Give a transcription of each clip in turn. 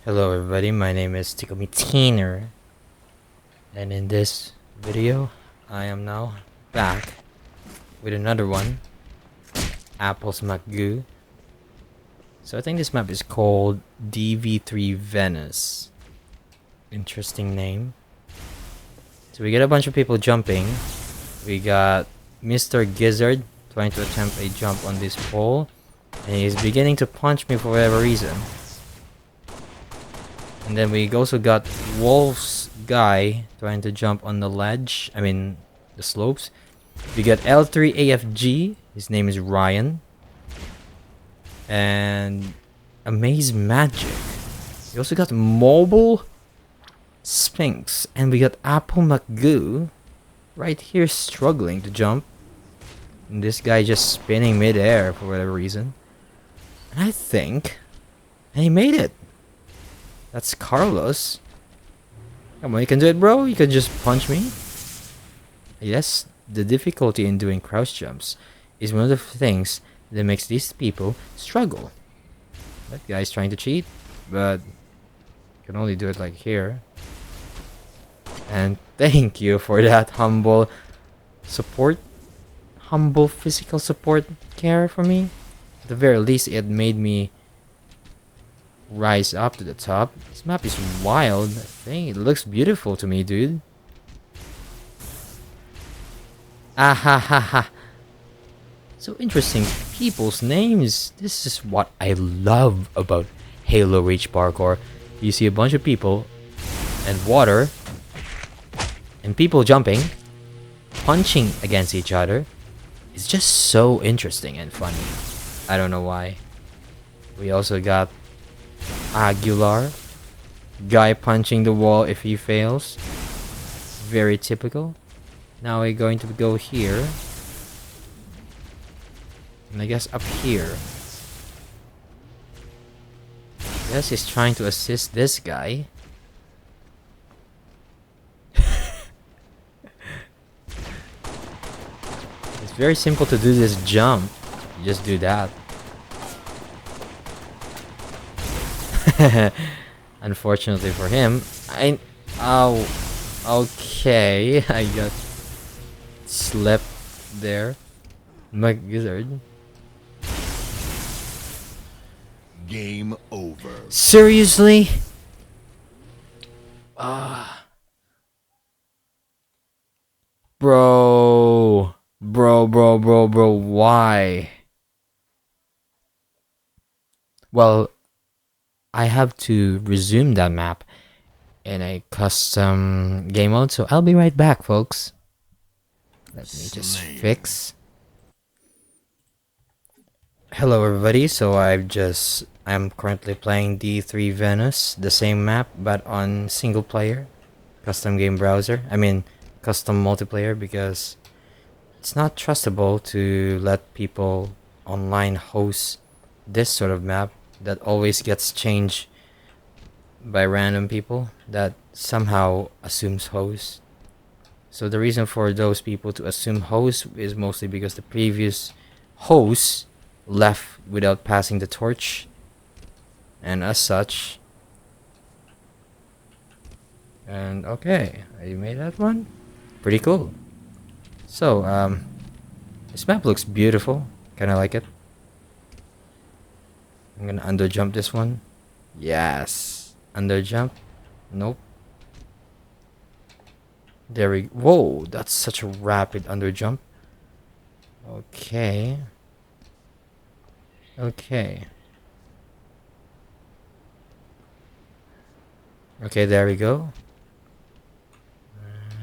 Hello everybody, my name is Teener, and in this video I am now back with another one, Apple's McGoo. So I think this map is called DV3 Venice. Interesting name. So we get a bunch of people jumping. We got Mr. Gizzard trying to attempt a jump on this pole, and he's beginning to punch me for whatever reason. And then we also got Wolf's guy trying to jump on the ledge. I mean, the slopes. We got L3AFG. His name is Ryan. And Amaze Magic. We also got Mobile Sphinx. And we got Apple McGoo right here struggling to jump. And this guy just spinning midair for whatever reason. And I think... And he made it. That's Carlos. Come on, you can do it, bro. You can just punch me. Yes, the difficulty in doing crouch jumps is one of the things that makes these people struggle. That guy's trying to cheat, but can only do it like here. And thank you for that humble support. Humble physical support care for me. At the very least, it made me rise up to the top. This map is wild. I think it looks beautiful to me, dude. Ah ha ha ha. So interesting people's names. This is what I love about Halo Reach Parkour. You see a bunch of people and water and people jumping, punching against each other. It's just so interesting and funny. I don't know why. We also got Aguilar, guy punching the wall if he fails. Very typical. Now we're going to go here, and I guess up here. Yes, he's trying to assist this guy. It's very simple to do this jump. You just do that. Unfortunately for him, oh, okay, I got slipped there. McGizzard. Game over. Seriously? Bro, why? Well, I have to resume that map in a custom game mode, so I'll be right back, folks. Let me just fix. Hello everybody, so I'm currently playing D3 Venice, the same map but on single player, custom game browser. I mean custom multiplayer, because it's not trustable to let people online host this sort of map that always gets changed by random people that somehow assumes host. So the reason for those people to assume host is mostly because the previous host left without passing the torch, and as such. And okay, you made that one? Pretty cool. So this map looks beautiful. Kinda like it. I'm gonna underjump this one. Yes. Underjump. Nope. There we go. Whoa, that's such a rapid underjump. Okay. Okay. Okay, there we go.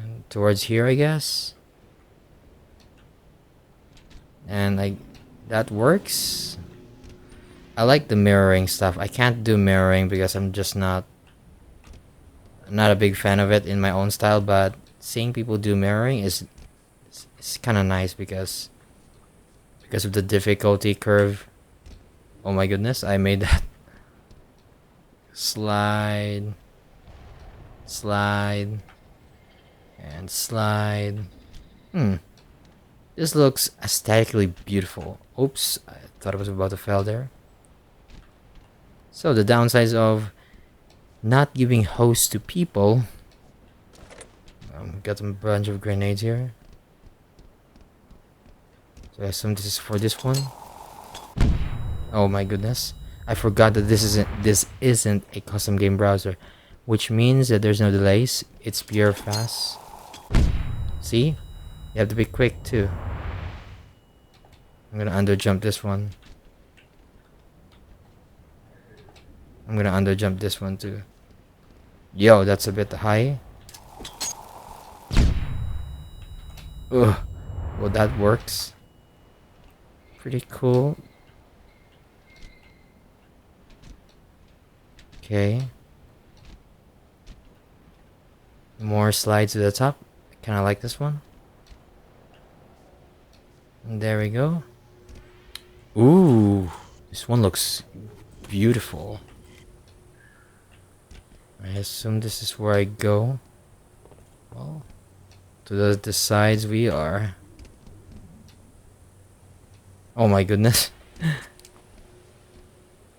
And towards here, I guess. And that works. I like the mirroring stuff. I can't do mirroring because I'm just not a big fan of it in my own style, but seeing people do mirroring is kind of nice because of the difficulty curve. Oh my goodness, I made that. Slide, and slide. This looks aesthetically beautiful. Oops, I thought I was about to fail there. So the downsides of not giving host to people. Got a bunch of grenades here. So I assume this is for this one. Oh my goodness. I forgot that this isn't a custom game browser, which means that there's no delays. It's pure fast. See? You have to be quick too. I'm gonna underjump this one. I'm gonna underjump this one too. Yo, that's a bit high. Ugh. Well, that works. Pretty cool. Okay. More slides to the top. I kinda like this one. And there we go. Ooh. This one looks beautiful. I assume this is where I go. Well, to the sides we are. Oh my goodness.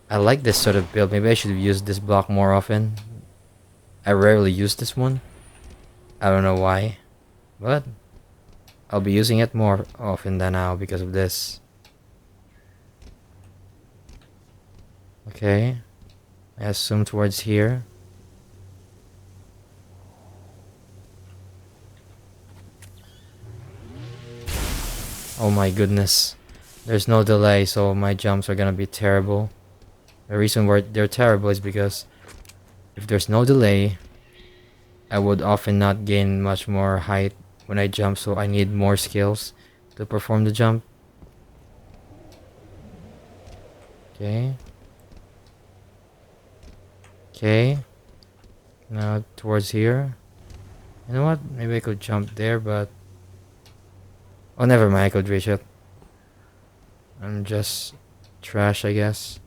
I like this sort of build. Maybe I should have used this block more often. I rarely use this one. I don't know why. But I'll be using it more often than now because of this. Okay. I assume towards here. Oh my goodness. There's no delay, so my jumps are gonna be terrible. The reason why they're terrible is because if there's no delay, I would often not gain much more height when I jump, so I need more skills to perform the jump. Okay. Okay. Now towards here. You know what? Maybe I could jump there, but... Oh, never mind. I could reach it. I'm just trash, I guess.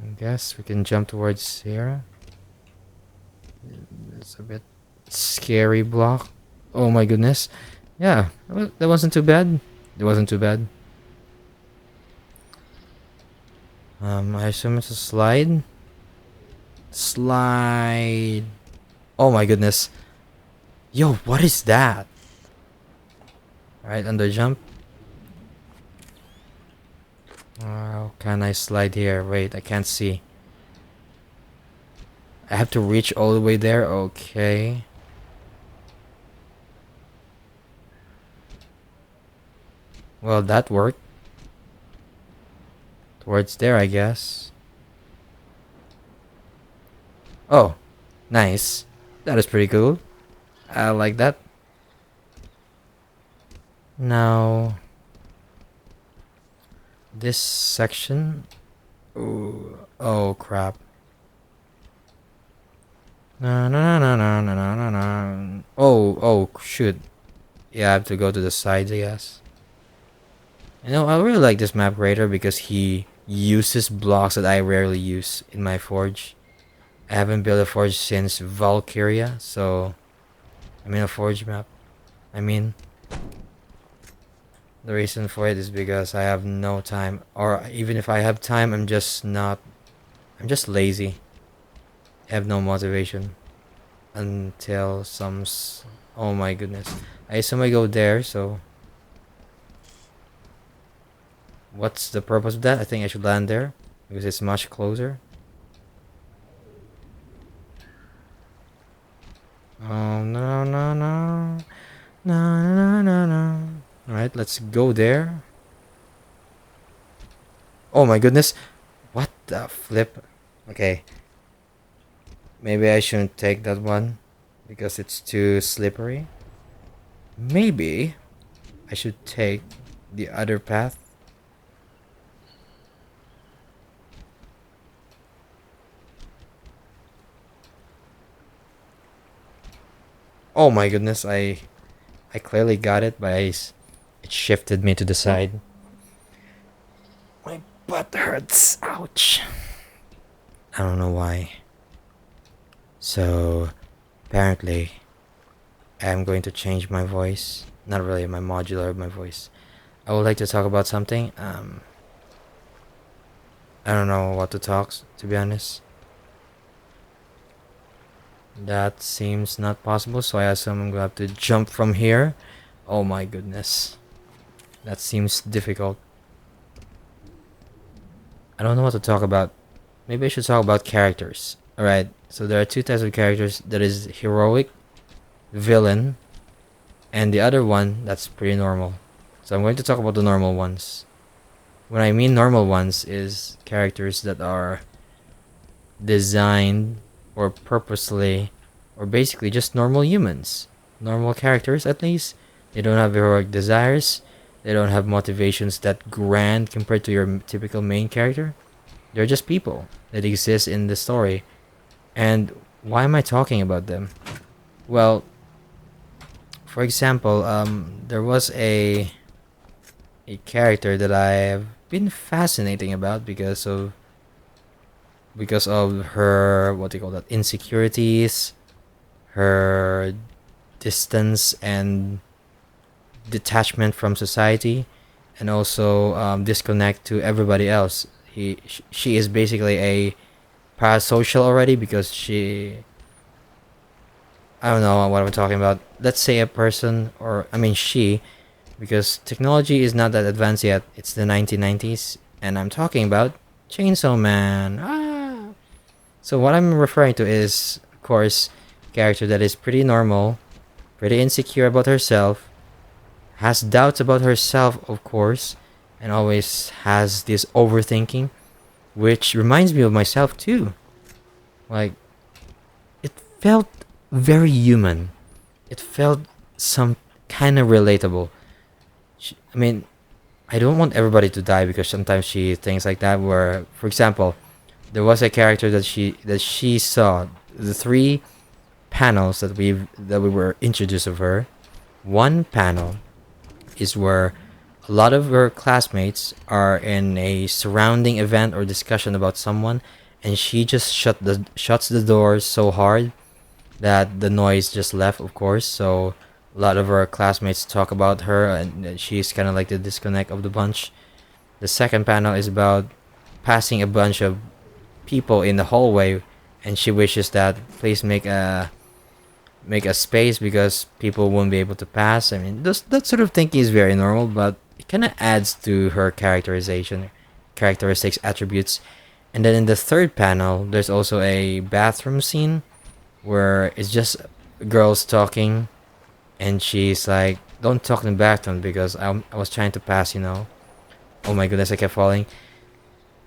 I guess we can jump towards here. It's a bit scary block. Oh my goodness. Yeah, that wasn't too bad. It wasn't too bad. I assume it's a slide. Slide. Oh my goodness. Yo, what is that? Alright, under jump. How can I slide here? Wait, I can't see. I have to reach all the way there? Okay. Well, that worked. Towards there, I guess. Oh, nice. That is pretty cool. I like that. Now, this section. Ooh, oh crap. No, no, no, no, no, no, no, no. Oh, shoot. Yeah, I have to go to the sides, I guess. You know, I really like this map creator because he uses blocks that I rarely use in my forge. I haven't built a forge since Valkyria, so I mean a forge map. I mean, the reason for it is because I have no time, or even if I have time, I'm just lazy. I have no motivation until oh my goodness. I assume I go there, so what's the purpose of that? I think I should land there because it's much closer. Oh no no no no no no no. Alright, let's go there. Oh my goodness. What the flip? Okay. Maybe I shouldn't take that one because it's too slippery. Maybe I should take the other path. Oh my goodness, I clearly got it, but it shifted me to the side. My butt hurts. Ouch. I don't know why. So, apparently, I'm going to change my voice. Not really my modular of my voice. I would like to talk about something. I don't know what to talk, to be honest. That seems not possible, so I assume I'm gonna have to jump from here. Oh my goodness. That seems difficult. I don't know what to talk about. Maybe I should talk about characters. Alright, so there are two types of characters. That is heroic, villain, and the other one that's pretty normal. So I'm going to talk about the normal ones. When I mean normal ones is characters that are designed or purposely or basically just normal humans. Normal characters at least. They don't have heroic desires. They don't have motivations that grand compared to your typical main character. They're just people that exist in the story. And why am I talking about them? Well, for example, there was a character that I have been fascinating about because of her, what do you call that, insecurities, her distance and detachment from society, and also disconnect to everybody else. She is basically a parasocial already because I don't know what I'm talking about. Let's say a person, or I mean she, because technology is not that advanced yet. It's the 1990s, and I'm talking about Chainsaw Man. Ah. So what I'm referring to is, of course, character that is pretty normal, pretty insecure about herself, has doubts about herself, of course, and always has this overthinking, which reminds me of myself too. Like, it felt very human. It felt some kind of relatable. I mean, I don't want everybody to die because sometimes she thinks like that. Where, for example, there was a character that she saw the three panels that we were introduced of her. One panel is where a lot of her classmates are in a surrounding event or discussion about someone, and she just shuts the doors so hard that the noise just left, of course. So a lot of her classmates talk about her, and she's kind of like the disconnect of the bunch. The second panel is about passing a bunch of people in the hallway, and she wishes that please make a space because people won't be able to pass. I mean, that sort of thinking is very normal, but it kind of adds to her characteristics, attributes. And then in the third panel, there's also a bathroom scene where it's just girls talking, and she's like, "Don't talk in the bathroom because I was trying to pass, you know." Oh my goodness, I kept falling.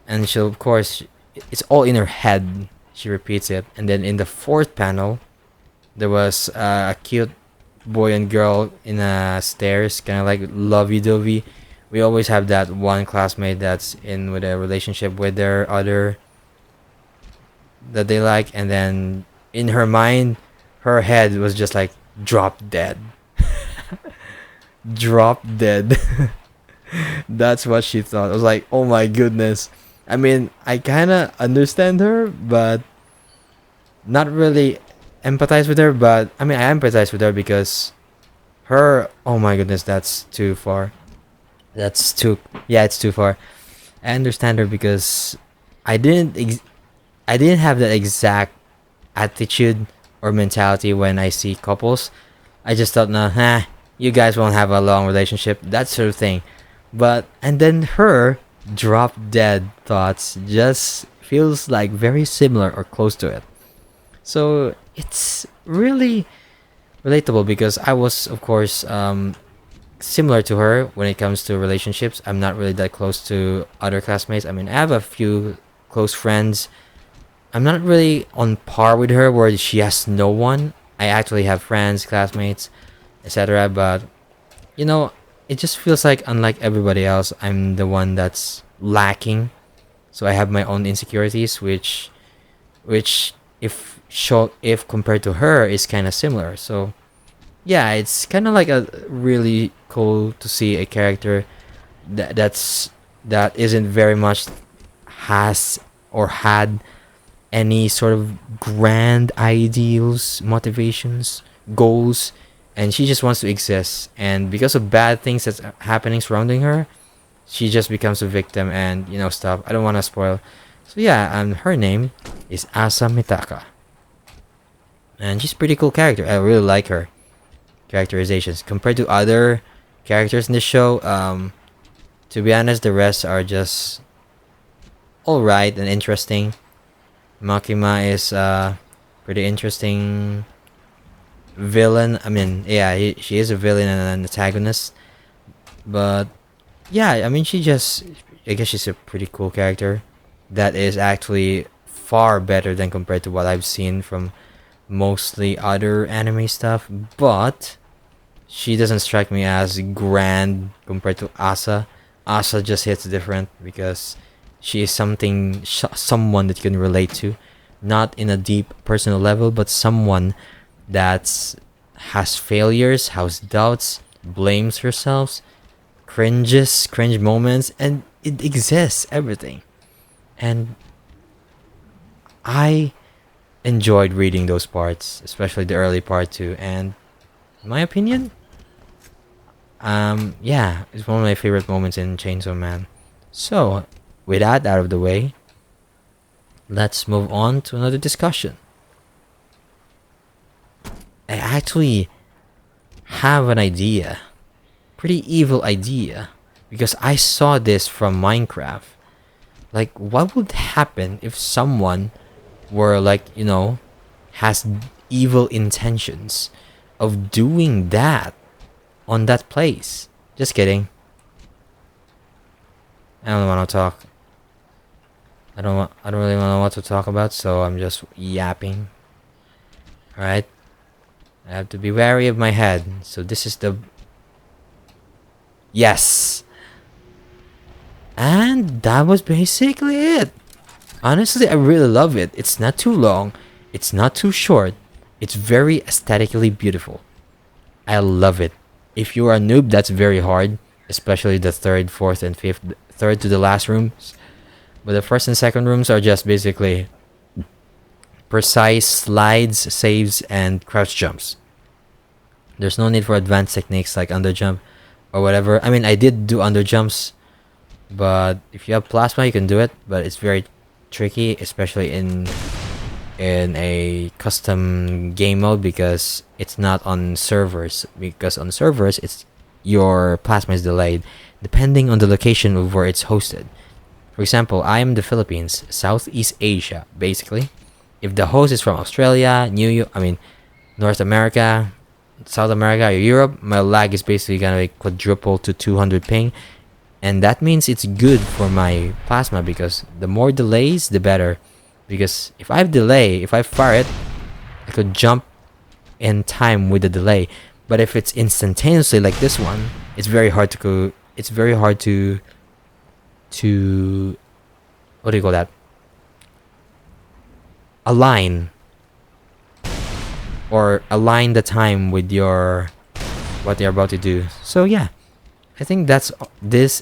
And she'll, of course, it's all in her head. She repeats it. And then in the fourth panel, there was a cute boy and girl in a stairs, kind of like lovey-dovey. We always have that one classmate that's in with a relationship with their other that they like, and then in her mind, her head was just like drop dead, drop dead. That's what she thought. I was like, oh my goodness. I mean, I kind of understand her, but not really empathize with her. But I mean, I empathize with her because her. Oh my goodness, that's too far. That's too. Yeah, it's too far. I understand her because I didn't. I didn't have that exact attitude or mentality when I see couples. I just thought, nah, you guys won't have a long relationship, that sort of thing. But and then her drop dead thoughts just feels like very similar or close to it. So it's really relatable because I was, of course, similar to her when it comes to relationships. I'm not really that close to other classmates. I mean, I have a few close friends. I'm not really on par with her where she has no one. I actually have friends, classmates, etc. But you know, it just feels like unlike everybody else, I'm the one that's lacking. So I have my own insecurities, which if compared to her is kind of similar. So yeah, it's kind of like a really cool to see a character that isn't very much has or had any sort of grand ideals, motivations, goals, and she just wants to exist. And because of bad things that's happening surrounding her, she just becomes a victim and stuff. I don't want to spoil. So yeah, and her name is Asa Mitaka. And she's a pretty cool character. I really like her characterizations compared to other characters in the show. To be honest, the rest are just alright and interesting. Makima is pretty interesting villain. I mean, yeah, she is a villain and an antagonist. But yeah, I mean, I guess she's a pretty cool character that is actually far better than compared to what I've seen from mostly other anime stuff. But she doesn't strike me as grand compared to Asa. Asa just hits different because she is someone that you can relate to, not in a deep personal level, but someone that's has failures, has doubts, blames herself, cringe moments, and it exists everything. And I enjoyed reading those parts, especially the early part too. And in my opinion, yeah, it's one of my favorite moments in Chainsaw Man. So, with that out of the way, let's move on to another discussion. I actually have an idea, pretty evil idea, because I saw this from Minecraft. Like, what would happen if someone were like, has evil intentions of doing that on that place? Just kidding. I don't want to talk. I don't really want to know what to talk about, so I'm just yapping. All right. I have to be wary of my head. So this is the yes. And that was basically it. Honestly, I really love it. It's not too long. It's not too short. It's very aesthetically beautiful. I love it. If you are a noob, that's very hard, especially the third, fourth, and fifth, third to the last rooms. But the first and second rooms are just basically precise slides, saves, and crouch jumps. There's no need for advanced techniques like underjump or whatever. I mean, I did do underjumps, but if you have plasma, you can do it. But it's very tricky, especially in a custom game mode, because it's not on servers. Because on servers, it's your plasma is delayed depending on the location of where it's hosted. For example, I am the Philippines, Southeast Asia, basically. If the host is from Australia, North America, South America, or Europe, my lag is basically gonna be quadruple to 200 ping, and that means it's good for my plasma because the more delays, the better. Because if I fire it, I could jump in time with the delay. But if it's instantaneously like this one, it's very hard to what do you call that? Align the time with what you're about to do. So yeah, I think this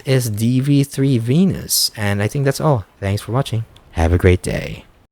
is DV3 Venus, and I think that's all. Thanks for watching. Have a great day.